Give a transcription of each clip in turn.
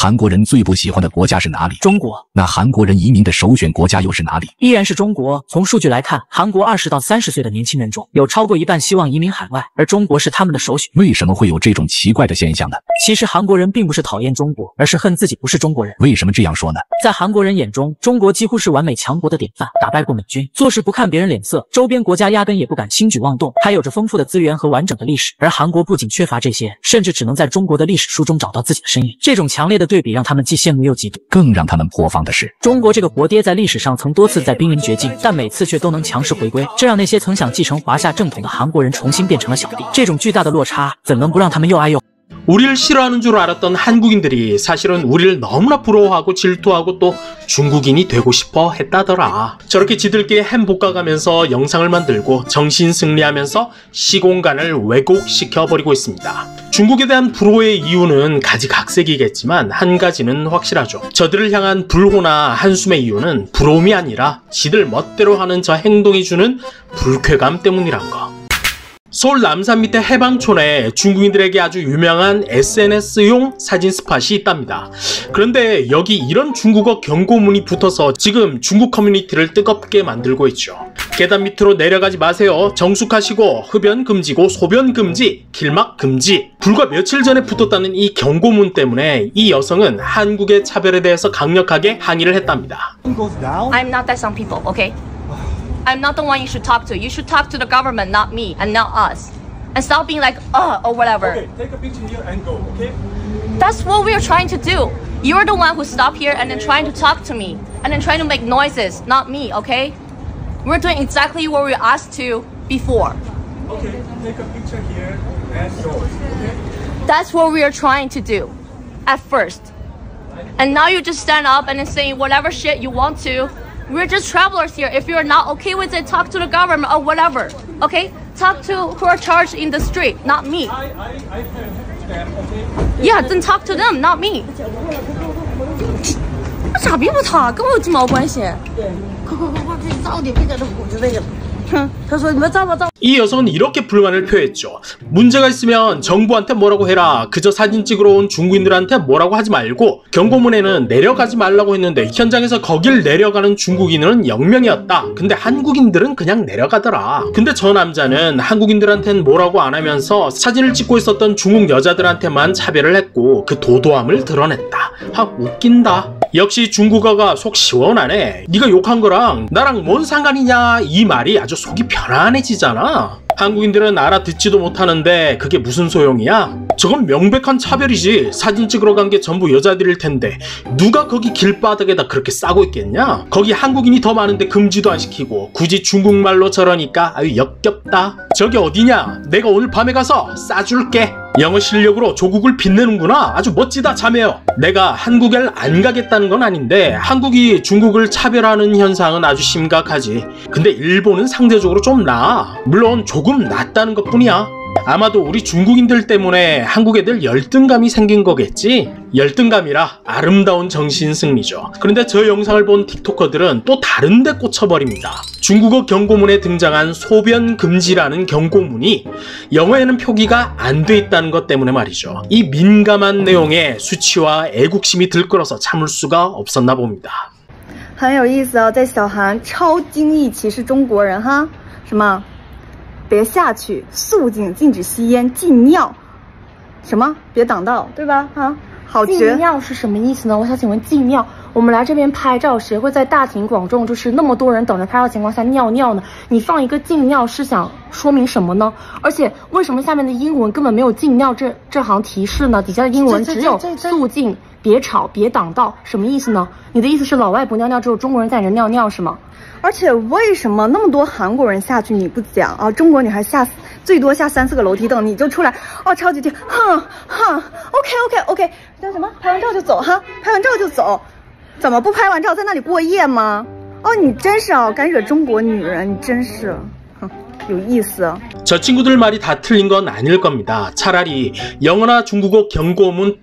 韩国人最不喜欢的国家是哪里？中国。那韩国人移民的首选国家又是哪里？依然是中国。从数据来看，韩国20到30岁的年轻人中，有超过一半希望移民海外，而中国是他们的首选。为什么会有这种奇怪的现象呢？其实韩国人并不是讨厌中国，而是恨自己不是中国人。为什么这样说呢？在韩国人眼中，中国几乎是完美强国的典范，打败过美军，做事不看别人脸色，周边国家压根也不敢轻举妄动，还有着丰富的资源和完整的历史。而韩国不仅缺乏这些，甚至只能在中国的历史书中找到自己的身影。这种强烈的对比让他们既羡慕又嫉妒。更让他们破防的是，中国这个国爹在历史上曾多次在濒临绝境，但每次却都能强势回归，这让那些曾想继承华夏正统的韩国人重新变成了小弟。这种巨大的落差，怎能不让他们又爱又우리를 싫어하는 줄 알았던 한국인들이 사실은 우리를 너무나 부러워하고 질투하고 또 중국인이 되고 싶어 했다더라. 저렇게 지들끼리 햄 볶아가면서 영상을 만들고 정신승리하면서 시공간을 왜곡시켜버리고 있습니다. 중국에 대한 불호의 이유는 가지각색이겠지만 한 가지는 확실하죠. 저들을 향한 불호나 한숨의 이유는 부러움이 아니라 지들 멋대로 하는 저 행동이 주는 불쾌감 때문이란 거. 서울 남산 밑에 해방촌에 중국인들에게 아주 유명한 SNS용 사진 스팟이 있답니다. 그런데 여기 이런 중국어 경고문이 붙어서 지금 중국 커뮤니티를 뜨겁게 만들고 있죠. 계단 밑으로 내려가지 마세요. 정숙하시고 흡연 금지고 소변 금지, 길막 금지. 불과 며칠 전에 붙었다는 이 경고문 때문에 이 여성은 한국의 차별에 대해서 강력하게 항의를 했답니다. I'm not that some people, okay? I'm not the one you should talk to. You should talk to the government, not me, and not us. And stop being like, or whatever. Okay, take a picture here and go, okay? That's what we're trying to do. You're the one who stopped here and then trying to talk to me. And then trying to make noises, not me, okay? We're doing exactly what we were asked to before. Okay, take a picture here and go, okay? That's what we are trying to do at first. And now you just stand up and then saying whatever shit you want to. We're just travelers here. If you're not okay with it, talk to the government or whatever. Okay? Talk to who are charged in the street, not me. I can them, okay? Yeah, then talk to them, not me. 傻逼不他，跟我有鸡毛关系？对，快，自己早点别在这鼓着这个。 他说你们照吧照。 이 여성은 이렇게 불만을 표했죠. 문제가 있으면 정부한테 뭐라고 해라. 그저 사진 찍으러 온 중국인들한테 뭐라고 하지 말고 경고문에는 내려가지 말라고 했는데 현장에서 거길 내려가는 중국인은 0명이었다. 근데 한국인들은 그냥 내려가더라. 근데 저 남자는 한국인들한테는 뭐라고 안 하면서 사진을 찍고 있었던 중국 여자들한테만 차별을 했고 그 도도함을 드러냈다. 웃긴다. 역시 중국어가 속 시원하네. 네가 욕한 거랑 나랑 뭔 상관이냐 이 말이 아주 속이 편안해지잖아. 한국인들은 알아듣지도 못하는데 그게 무슨 소용이야? 저건 명백한 차별이지. 사진 찍으러 간 게 전부 여자들일 텐데 누가 거기 길바닥에다 그렇게 싸고 있겠냐? 거기 한국인이 더 많은데 금지도 안 시키고 굳이 중국말로 저러니까 아유 역겹다. 저기 어디냐? 내가 오늘 밤에 가서 싸줄게. 영어 실력으로 조국을 빛내는구나. 아주 멋지다 자매요. 내가 한국에 안 가겠다는 건 아닌데 한국이 중국을 차별하는 현상은 아주 심각하지. 근데 일본은 상대적으로 좀 나아. 물론 조금 낫다는 것뿐이야. 아마도 우리 중국인들 때문에 한국 애들 열등감이 생긴 거겠지? 열등감이라 아름다운 정신승리죠. 그런데 저 영상을 본 틱토커들은 또 다른 데 꽂혀버립니다. 중국어 경고문에 등장한 소변 금지라는 경고문이 영어에는 표기가 안 돼 있다는 것 때문에 말이죠. 이 민감한 내용에 수치와 애국심이 들끓어서 참을 수가 없었나 봅니다. 很有意思啊，在小韩超精益歧视中国人哈，什么？ 别下去，肃静，禁止吸烟，禁尿，什么？别挡道，对吧？啊，好绝。禁尿是什么意思呢？我想请问，禁尿，我们来这边拍照，谁会在大庭广众，就是那么多人等着拍照情况下尿尿呢？你放一个禁尿是想说明什么呢？而且为什么下面的英文根本没有禁尿这行提示呢？底下的英文只有肃静，别吵，别挡道，什么意思呢？你的意思是老外不尿尿，只有中国人在这尿尿是吗？ 而且为什么那么多韩国人下去你不讲啊？中国女孩下最多下3、4个楼梯凳，你就出来哦，超级甜，OK， 叫什么？拍完照就走哈，拍完照就走，怎么不拍完照在那里过夜吗？哦，你真是哦，敢惹中国女人，你真是。有意思。 저 친구들 말이 다 틀린 건 아닐 겁니다. 차라리 영어나 중국어 경고문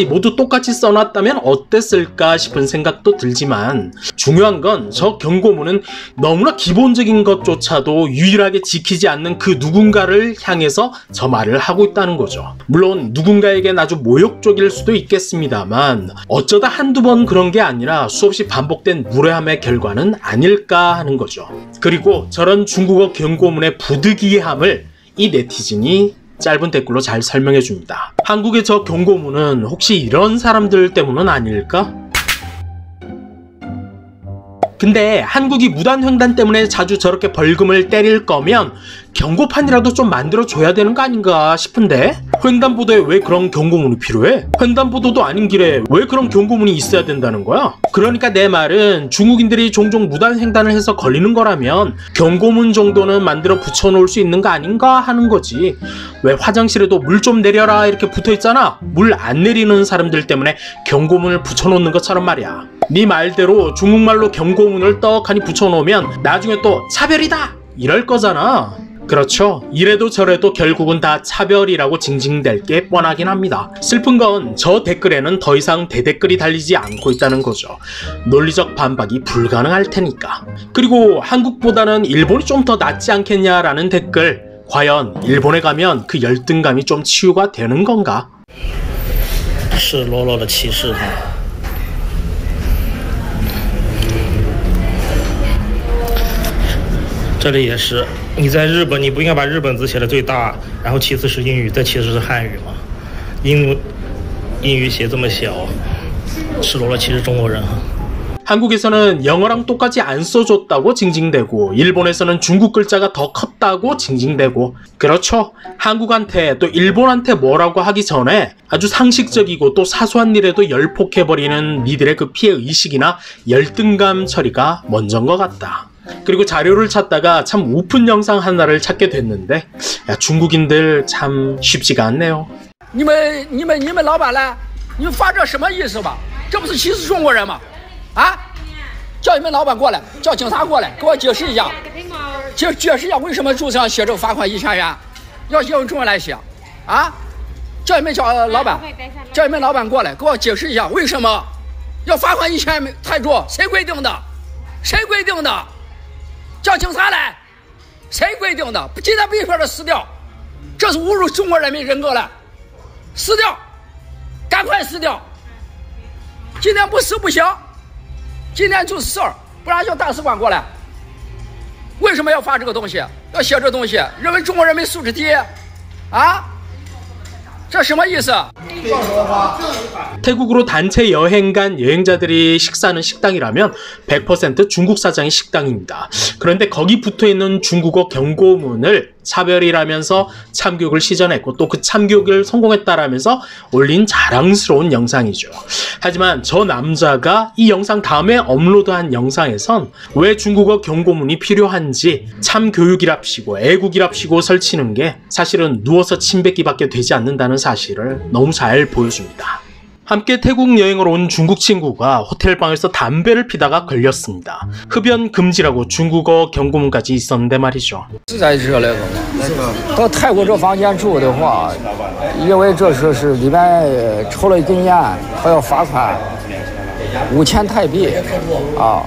모두 똑같이 써놨다면 어땠을까 싶은 생각도 들지만 중요한 건 저 경고문은 너무나 기본적인 것조차도 유일하게 지키지 않는 그 누군가를 향해서 저 말을 하고 있다는 거죠. 물론 누군가에겐 아주 모욕적일 수도 있겠습니다만 어쩌다 한두 번 그런 게 아니라 수없이 반복된 무례함의 결과는 아닐까 하는 거죠. 그리고 저런 중국어 경고문의 부득이함을 이 네티즌이 짧은 댓글로 잘 설명해 줍니다. 한국의 저 경고문은 혹시 이런 사람들 때문은 아닐까? 근데 한국이 무단횡단 때문에 자주 저렇게 벌금을 때릴 거면 경고판이라도 좀 만들어줘야 되는 거 아닌가 싶은데 횡단보도에 왜 그런 경고문이 필요해? 횡단보도도 아닌 길에 왜 그런 경고문이 있어야 된다는 거야? 그러니까 내 말은 중국인들이 종종 무단횡단을 해서 걸리는 거라면 경고문 정도는 만들어 붙여놓을 수 있는 거 아닌가 하는 거지. 왜 화장실에도 물 좀 내려라 이렇게 붙어있잖아. 물 안 내리는 사람들 때문에 경고문을 붙여놓는 것처럼 말이야. 네 말대로 중국말로 경고문을 떡하니 붙여놓으면 나중에 또 차별이다 이럴 거잖아. 그렇죠. 이래도 저래도 결국은 다 차별이라고 징징댈 게 뻔하긴 합니다. 슬픈 건 저 댓글에는 더 이상 대댓글이 달리지 않고 있다는 거죠. 논리적 반박이 불가능할 테니까. 그리고 한국보다는 일본이 좀 더 낫지 않겠냐라는 댓글, 과연 일본에 가면 그 열등감이 좀 치유가 되는 건가? 赤裸裸的歧视哈。 这里也是，你在日本，你不应该把日本字写的最大，然后其次是英语，再其次是汉语吗？英语写这么小，赤裸裸歧视中国人哈。 한국에서는 영어랑 똑같이 안 써줬다고 징징대고 일본에서는 중국 글자가 더 컸다고 징징대고 그렇죠. 한국한테 또 일본한테 뭐라고 하기 전에 아주 상식적이고 또 사소한 일에도 열폭해버리는 니들의 그 피해의식이나 열등감 처리가 먼저인 것 같다. 그리고 자료를 찾다가 참 우픈 영상 하나를 찾게 됐는데 야, 중국인들 참 쉽지가 않네요. 你们老板呢？你们发这什么意思吧？这不是歧视中国人吗？啊！叫你们老板过来，叫警察过来，给我解释一下。解释一下为什么注册上写这个罚款1000元，要用中文来写？啊！叫你们老板过来，给我解释一下为什么要罚款1000泰铢？谁规定的？谁规定的？叫警察来！谁规定的？今天必须把它撕掉，这是侮辱中国人民人格了。 撕掉，赶快撕掉！今天不撕不行，今天就事儿，不然叫大使馆过来。为什么要发这个东西？要写这东西，认为中国人民素质低，啊？这什么意思？ 태국으로 단체 여행 간 여행자들이 식사하는 식당이라면 100% 중국 사장의 식당입니다. 그런데 거기 붙어있는 중국어 경고문을 차별이라면서 참교육을 시전했고 또 그 참교육을 성공했다라면서 올린 자랑스러운 영상이죠. 하지만 저 남자가 이 영상 다음에 업로드한 영상에선 왜 중국어 경고문이 필요한지 참교육이랍시고 애국이랍시고 설치는 게 사실은 누워서 침 뱉기밖에 되지 않는다는 사실을 너무 잘 보여줍니다. 함께 태국 여행을 온 중국 친구가 호텔방에서 담배를 피다가 걸렸습니다. 흡연 금지라고 중국어 경고문까지 있었는데 말이죠. 是在这来的吗？到泰国这房间住的话，因为这是里面抽了一根烟，还要罚款5000泰币啊。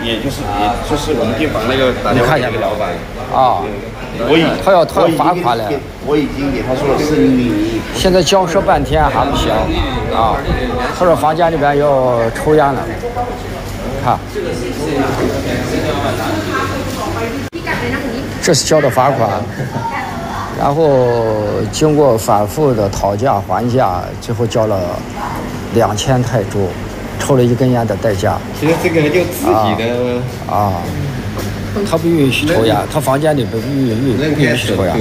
也就是我们订房那个打电话给那个老板啊。 他要罚款了，我已经给他说了40001，现在交涉半天还不行啊！他说房间里边要抽烟了，看，这是交的罚款，然后经过反复的讨价还价，最后交了2000泰铢，抽了一根烟的代价。其实这个就自己的啊。 他不允许抽烟，他房间里不允许抽烟。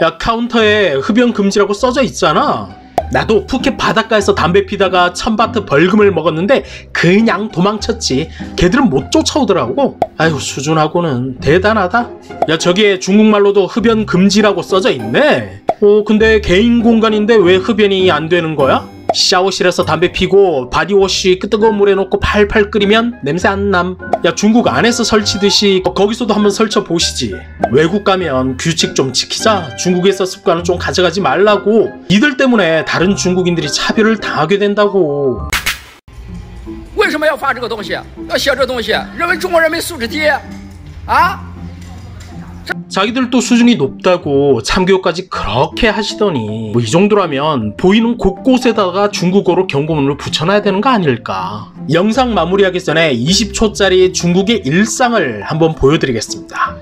야, 카운터에 흡연 금지라고 써져 있잖아. 나도 푸켓 바닷가에서 담배 피다가 1000바트 벌금을 먹었는데 그냥 도망쳤지. 걔들은 못 쫓아오더라고. 아유, 수준하고는 대단하다. 야, 저기에 중국말로도 흡연 금지라고 써져 있네. 근데 개인 공간인데 왜 흡연이 안 되는 거야? 샤워실에서 담배 피고 바디워시 뜨거운 물에 넣고 팔팔 끓이면 냄새 안 남. 야, 중국 안에서 설치듯이 거기서도 한번 설쳐 보시지. 외국 가면 규칙 좀 지키자. 중국에서 습관은 좀 가져가지 말라고. 이들 때문에 다른 중국인들이 차별을 당하게 된다고. 为什么要发这个东西？要写这东西，认为中国人民素质低啊？ 자기들도 수준이 높다고 참교육까지 그렇게 하시더니 뭐 이 정도라면 보이는 곳곳에다가 중국어로 경고문을 붙여놔야 되는 거 아닐까. 영상 마무리하기 전에 20초짜리 중국의 일상을 한번 보여드리겠습니다.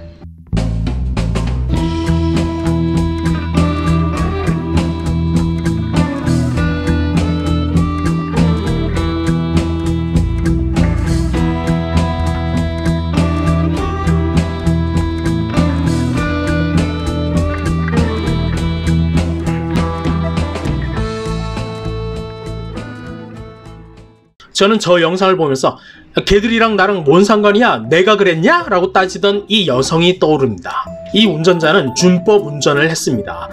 저는 저 영상을 보면서 걔들이랑 나랑 뭔 상관이야? 내가 그랬냐? 라고 따지던 이 여성이 떠오릅니다. 이 운전자는 준법 운전을 했습니다.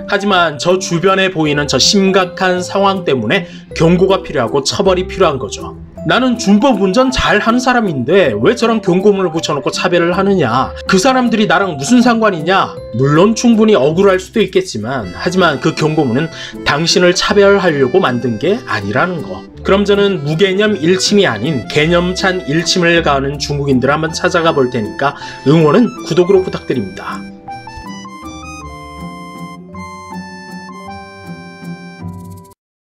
하지만 저 주변에 보이는 저 심각한 상황 때문에 경고가 필요하고 처벌이 필요한 거죠. 나는 준법 운전 잘하는 사람인데 왜 저랑 경고문을 붙여놓고 차별을 하느냐? 그 사람들이 나랑 무슨 상관이냐? 물론 충분히 억울할 수도 있겠지만 하지만 그 경고문은 당신을 차별하려고 만든 게 아니라는 거. 그럼 저는 무개념 일침이 아닌 개념찬 일침을 가하는 중국인들 한번 찾아가 볼 테니까 응원은 구독으로 부탁드립니다.